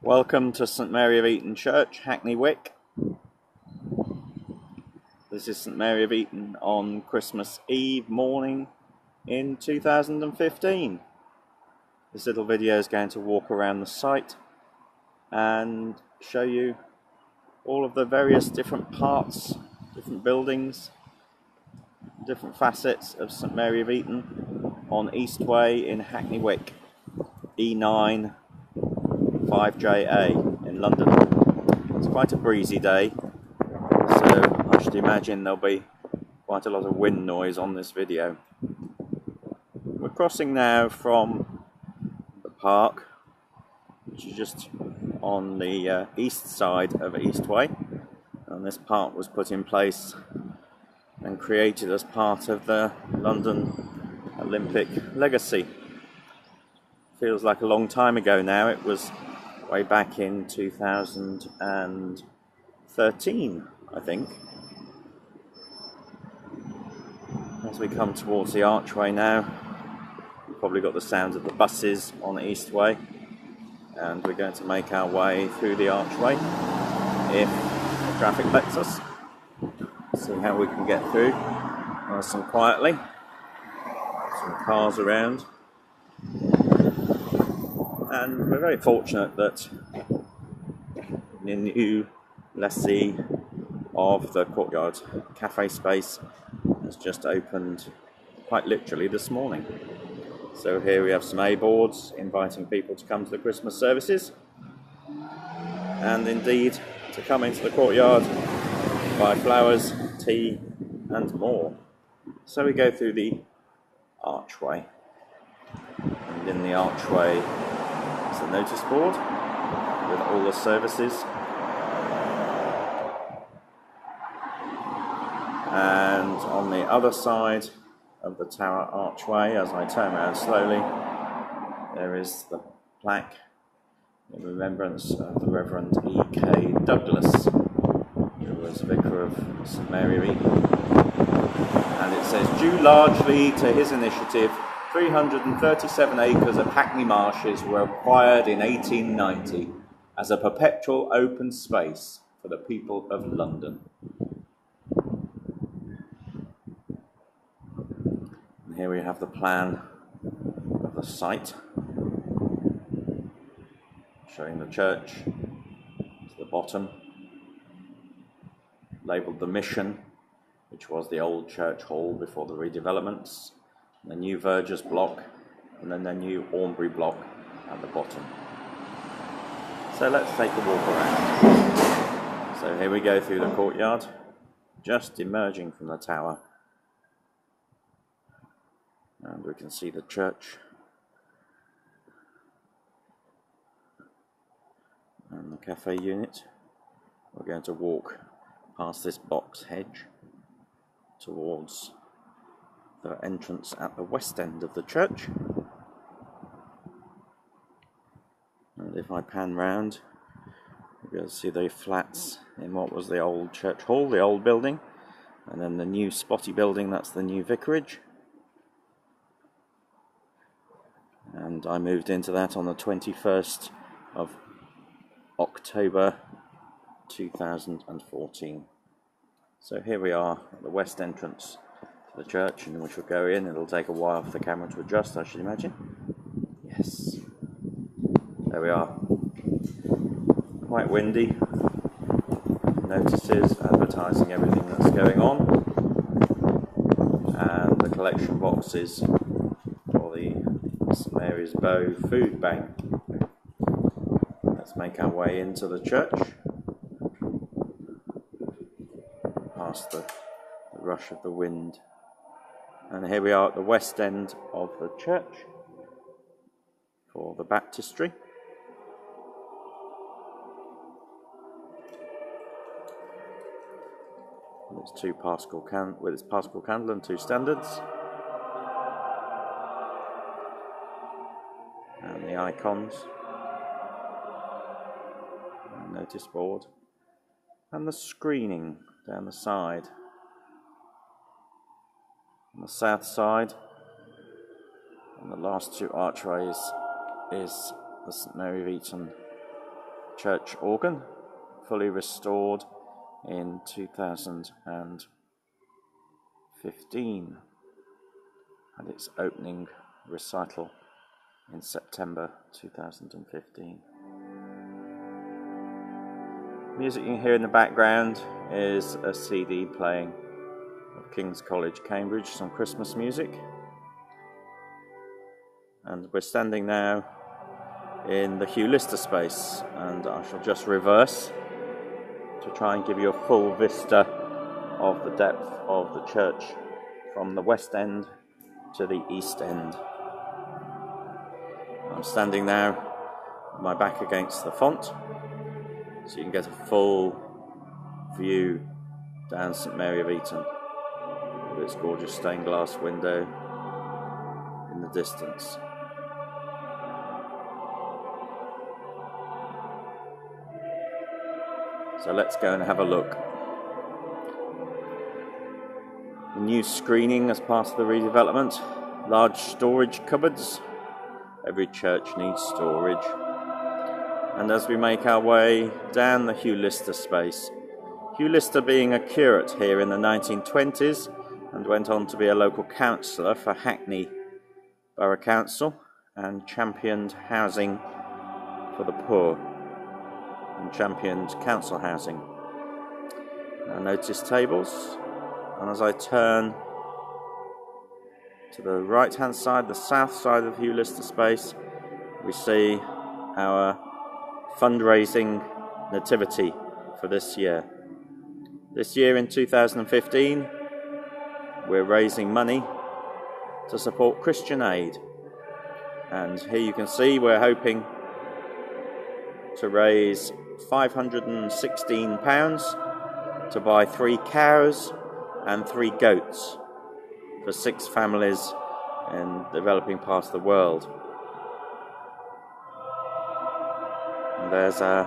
Welcome to St Mary of Eton Church, Hackney, Wick. This is St Mary of Eton on Christmas Eve morning in 2015. This little video is going to walk around the site and show you all of the various different parts, different buildings, different facets of St Mary of Eton on East Way in Hackney, Wick, E9 5JA in London. It's quite a breezy day, so I should imagine there'll be quite a lot of wind noise on this video. We're crossing now from the park, which is just on the east side of East Way, and this park was put in place and created as part of the London Olympic legacy. Feels like a long time ago now. It was way back in 2013, I think. As we come towards the archway now, we've probably got the sound of the buses on East Way, and we're going to make our way through the archway if the traffic lets us. See how we can get through nice and quietly. Some cars around. And we're very fortunate that the new lessee of the courtyard cafe space has just opened quite literally this morning. So here we have some A-boards inviting people to come to the Christmas services and indeed to come into the courtyard, buy flowers, tea and more. So we go through the archway, and in the archway is the notice board with all the services, and on the other side of the tower archway, as I turn around slowly, there is the plaque in remembrance of the Reverend E.K. Douglas, who was vicar of St Mary of Eton, and it says, due largely to his initiative, 337 acres of Hackney marshes were acquired in 1890 as a perpetual open space for the people of London. And here we have the plan of the site, showing the church to the bottom, labelled the Mission, which was the old church hall before the redevelopments, the new Vergers block, and then the new Ormbury block at the bottom. So let's take a walk around. So here we go through the courtyard, just emerging from the tower. And we can see the church and the cafe unit. We're going to walk past this box hedge towards the entrance at the west end of the church. And if I pan round, you'll be able to see the flats in what was the old church hall, the old building, and then the new spotty building, that's the new vicarage. And I moved into that on the 21st of October 2014. So here we are at the west entrance to the church, in which we'll go in. It'll take a while for the camera to adjust, I should imagine. Yes. There we are. Quite windy. Notices advertising everything that's going on. And the collection boxes for the St Mary's Bow Food Bank. Let's make our way into the church, past the rush of the wind. And here we are at the west end of the church for the baptistry. With its Paschal candle and two standards. And the icons. And notice board. And the screening down the side. On the south side, and the last two archways, is the St Mary of Eton church organ, fully restored in 2015. Had its opening recital in September 2015. Music you can hear in the background is a CD playing of King's College, Cambridge, some Christmas music. And we're standing now in the Hugh Lister space, and I shall just reverse to try and give you a full vista of the depth of the church from the west end to the east end. I'm standing now with my back against the font, so you can get a full view down St Mary of Eton with its gorgeous stained glass window in the distance. So let's go and have a look. The new screening as part of the redevelopment, large storage cupboards. Every church needs storage. And as we make our way down the Hugh Lister space, Hugh Lister being a curate here in the 1920s and went on to be a local councillor for Hackney Borough Council and championed housing for the poor and championed council housing. Our notice tables, and as I turn to the right hand side, the south side of Hugh Lister space, we see our fundraising nativity for this year. This year in 2015, we're raising money to support Christian Aid. And here you can see we're hoping to raise £516 to buy 3 cows and 3 goats for 6 families in the developing parts of the world. And there's our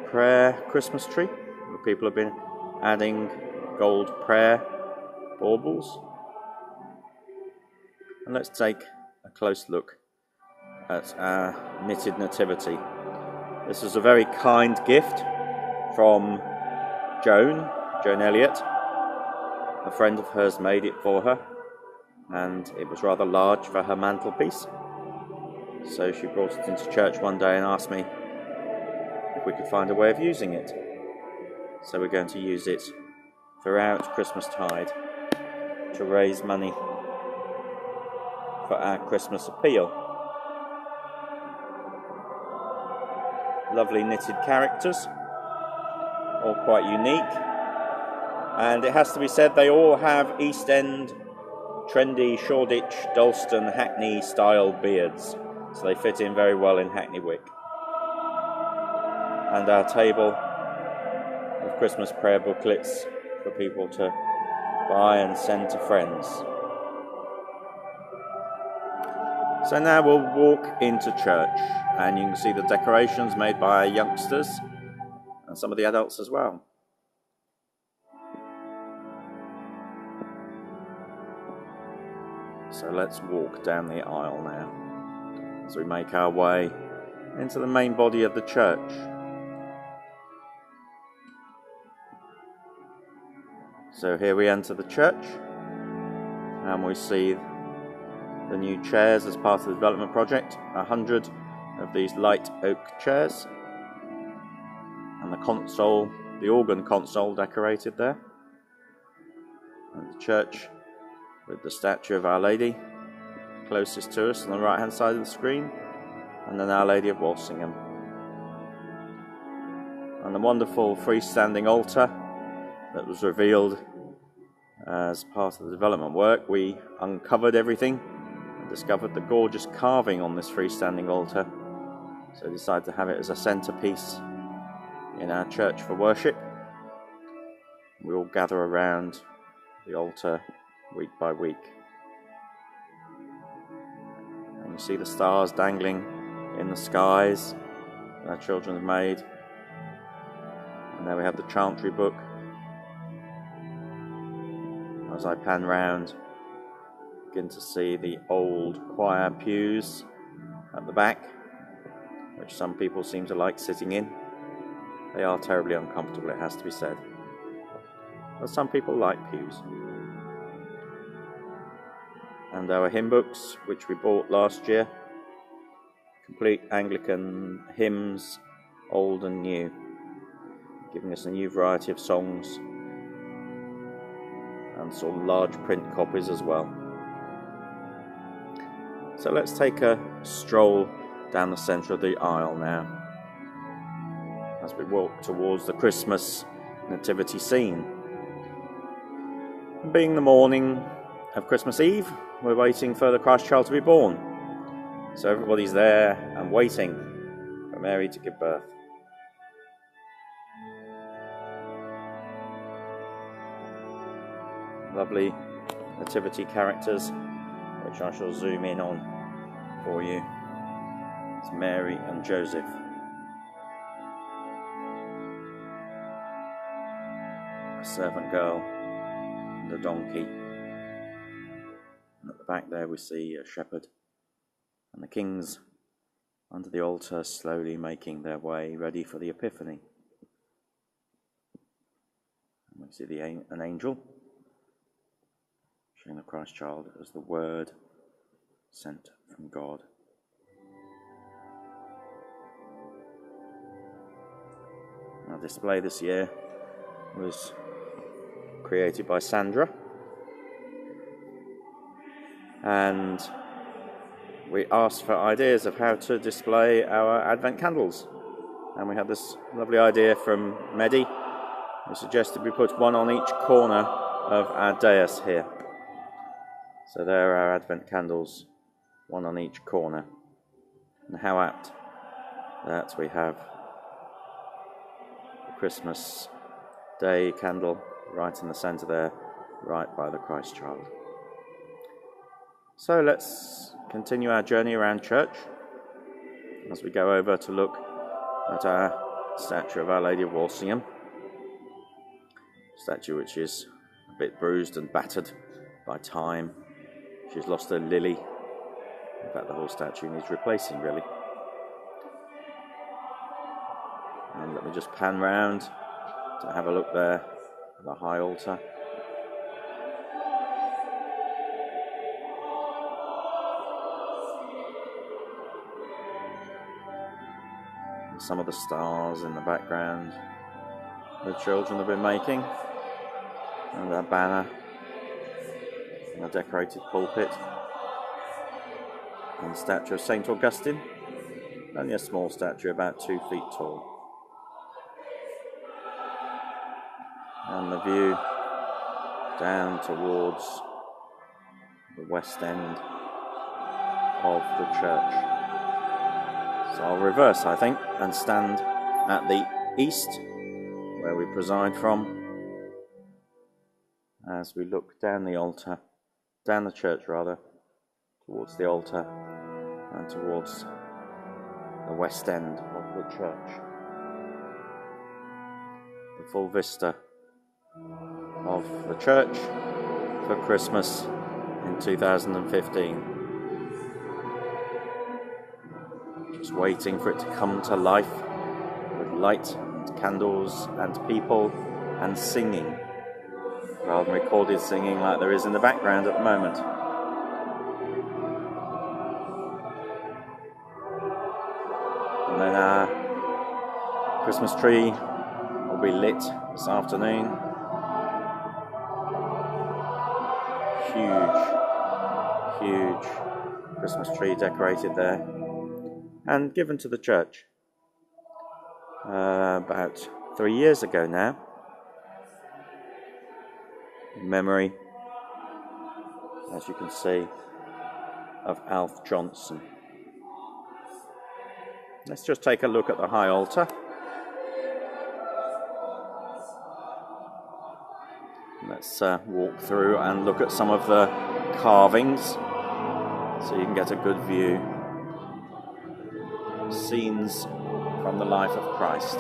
prayer Christmas tree, where people have been adding gold prayer baubles. And let's take a close look at our knitted nativity. This was a very kind gift from Joan Elliott. A friend of hers made it for her, and it was rather large for her mantelpiece. So she brought it into church one day and asked me if we could find a way of using it. So we're going to use it throughout Christmastide to raise money for our Christmas appeal. Lovely knitted characters, all quite unique. And it has to be said, they all have East End, trendy Shoreditch, Dalston, Hackney style beards. So they fit in very well in Hackney Wick. And our table of Christmas prayer booklets for people to buy and send to friends. So now we'll walk into church, and you can see the decorations made by our youngsters and some of the adults as well. So let's walk down the aisle now as we make our way into the main body of the church. So here we enter the church, and we see the new chairs as part of the development project. 100 of these light oak chairs, and the console, the organ console decorated there. And the church with the statue of Our Lady closest to us on the right hand side of the screen, and then Our Lady of Walsingham. And the wonderful freestanding altar that was revealed as part of the development work. We uncovered everything and discovered the gorgeous carving on this freestanding altar, so decided to have it as a centerpiece in our church for worship. We all gather around the altar week by week, and you see the stars dangling in the skies that our children have made. And there we have the chantry book. As I pan round, begin to see the old choir pews at the back, which some people seem to like sitting in. They are terribly uncomfortable, it has to be said. But some people like pews. And our hymn books, which we bought last year, complete Anglican hymns, old and new, giving us a new variety of songs, and sort of large print copies as well. So let's take a stroll down the centre of the aisle now, as we walk towards the Christmas nativity scene. Being the morning of Christmas Eve, we're waiting for the Christ child to be born. So everybody's there and waiting for Mary to give birth. Lovely nativity characters, which I shall zoom in on for you. It's Mary and Joseph. A servant girl and a donkey. And at the back there we see a shepherd and the kings under the altar slowly making their way ready for the Epiphany. And we see an angel showing the Christ child as the Word sent from God. Our display this year was created by Sandra, and we asked for ideas of how to display our Advent candles, and we had this lovely idea from Medi, who suggested we put one on each corner of our dais here. So there are our Advent candles, one on each corner. And how apt that we have the Christmas Day candle right in the centre there, right by the Christ child. So let's continue our journey around church as we go over to look at our statue of Our Lady of Walsingham. Statue which is a bit bruised and battered by time. She's lost her lily. In fact, the whole statue needs replacing, really. And let me just pan round to have a look there at the high altar. And some of the stars in the background the children have been making, and a banner and a decorated pulpit, and the statue of St. Augustine, only a small statue about 2 feet tall. And the view down towards the west end of the church. So I'll reverse, I think, and stand at the east, where we preside from, as we look down the altar, down the church rather, towards the altar and towards the west end of the church. The full vista of the church for Christmas in 2015. Just waiting for it to come to life with light and candles and people and singing, rather than recorded singing like there is in the background at the moment. And then our Christmas tree will be lit this afternoon. Huge Christmas tree decorated there and given to the church about 3 years ago now, in memory, as you can see, of Alf Johnson. Let's just take a look at the high altar. Let's walk through and look at some of the carvings so you can get a good view. Scenes from the life of Christ.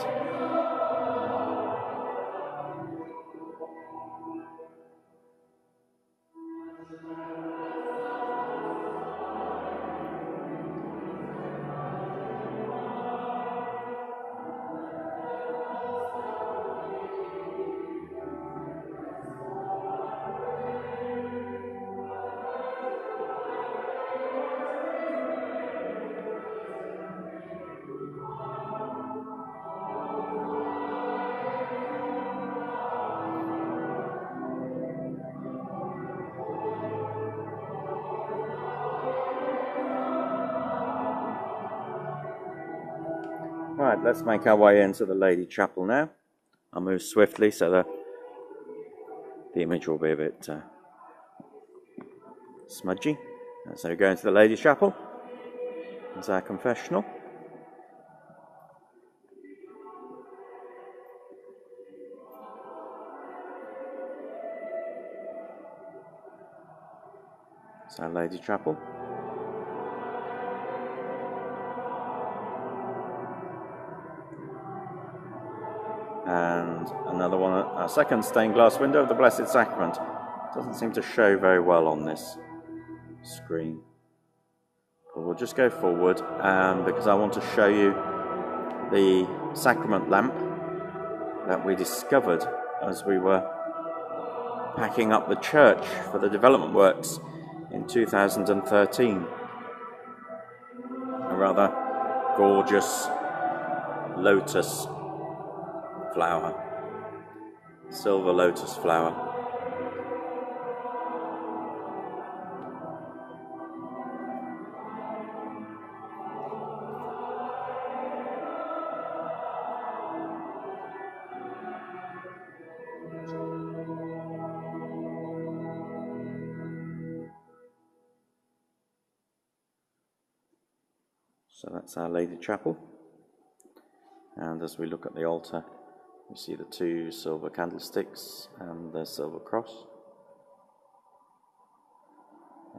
Right, let's make our way into the Lady Chapel now. I'll move swiftly so that the image will be a bit smudgy. So we go into the Lady Chapel. There's our confessional. It's our Lady Chapel. And another one, a second stained glass window of the Blessed Sacrament. Doesn't seem to show very well on this screen. But we'll just go forward because I want to show you the sacrament lamp that we discovered as we were packing up the church for the development works in 2013. A rather gorgeous lotus flower, silver lotus flower. So that's our Lady Chapel, and as we look at the altar, we see the two silver candlesticks and the silver cross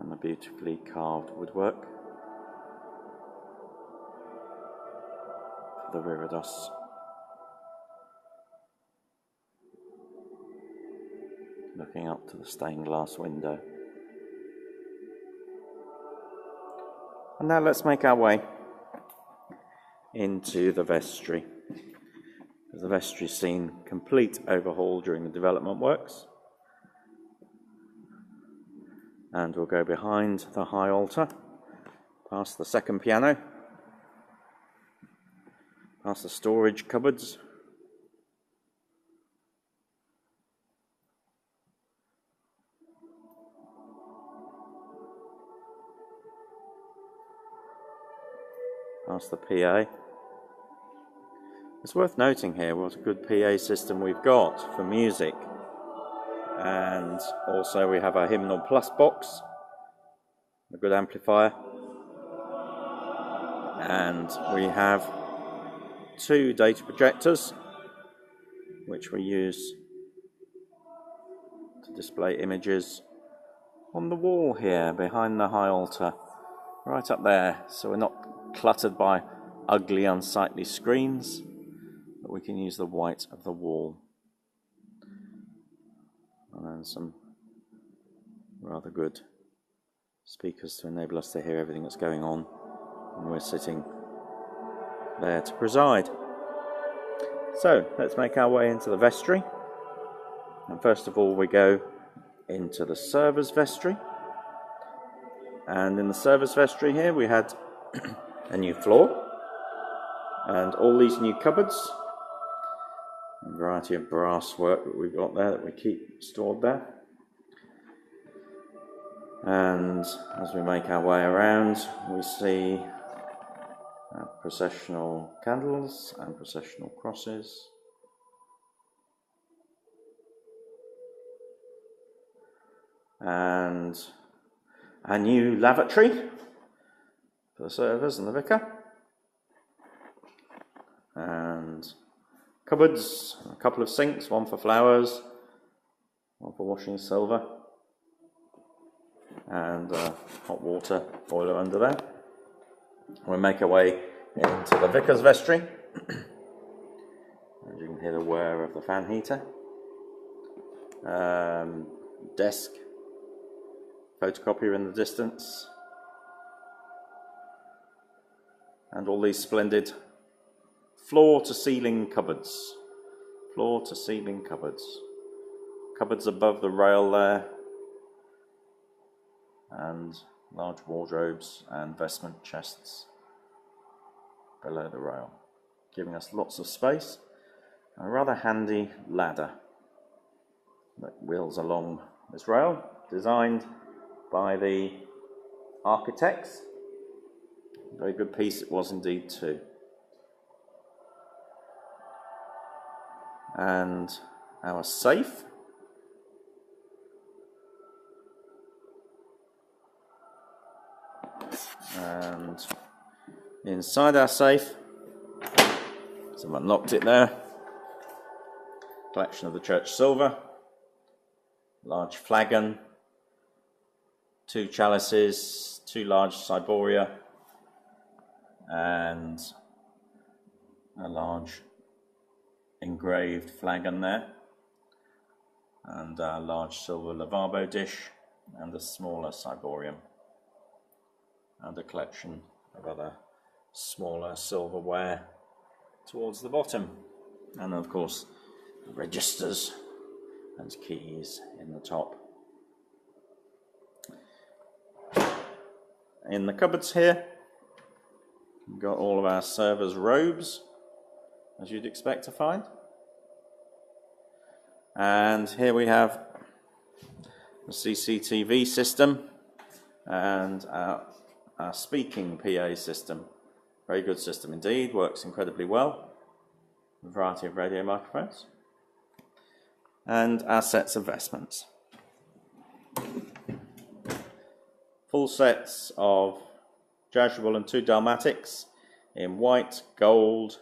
and the beautifully carved woodwork for the reredos. Looking up to the stained glass window. And now let's make our way into the vestry. The vestry's seen complete overhaul during the development works. And we'll go behind the high altar, past the second piano, past the storage cupboards, past the PA. It's worth noting here what a good PA system we've got for music. And also we have our Hymnal Plus box, a good amplifier. And we have two data projectors, which we use to display images on the wall here behind the high altar, right up there, so we're not cluttered by ugly, unsightly screens, but we can use the white of the wall. And then some rather good speakers to enable us to hear everything that's going on, and we're sitting there to preside. So let's make our way into the vestry, and first of all we go into the servers' vestry. And in the servers' vestry here we had a new floor and all these new cupboards, a variety of brass work that we've got there that we keep stored there. And as we make our way around, we see processional candles and processional crosses. And a new lavatory for the servers and the vicar. And cupboards, a couple of sinks, one for flowers, one for washing silver, and a hot water boiler under there. We'll make our way into the vicar's vestry. And you can hear the whir of the fan heater. Desk, photocopier in the distance, and all these splendid floor-to-ceiling cupboards. Floor-to-ceiling cupboards. Cupboards above the rail there, and large wardrobes and vestment chests below the rail, giving us lots of space. A rather handy ladder that wheels along this rail, designed by the architects. A very good piece it was indeed too. and our safe. And inside our safe, so I've unlocked it there, collection of the church silver, large flagon, 2 chalices, 2 large ciboria, and a large engraved flagon there, and a large silver lavabo dish, and a smaller ciborium, and a collection of other smaller silverware towards the bottom, and of course registers and keys in the top. In the cupboards here, we've got all of our servers' robes, as you'd expect to find. And here we have the CCTV system and our speaking PA system. Very good system indeed, works incredibly well. A variety of radio microphones. And our sets of vestments. Full sets of Jashable and 2 Dalmatics in white, gold,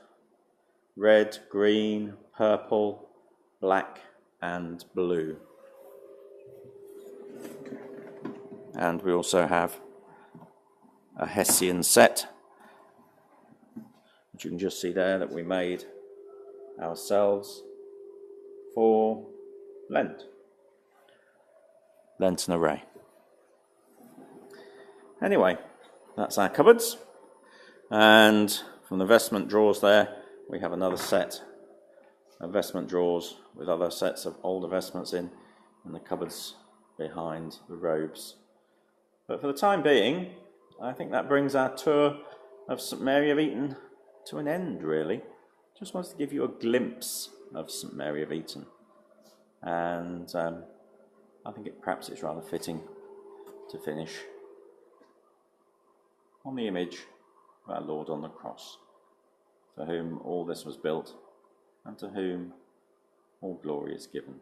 red, green, purple, black and blue. And we also have a Hessian set, which you can just see there, that we made ourselves for Lenten array. Anyway, that's our cupboards, and from the vestment drawers there we have another set of vestment drawers with other sets of older vestments in, and the cupboards behind the robes. But for the time being, I think that brings our tour of St Mary of Eton to an end, really. Just wanted to give you a glimpse of St Mary of Eton, and I think perhaps it's rather fitting to finish on the image of our Lord on the cross, for whom all this was built, and to whom all glory is given.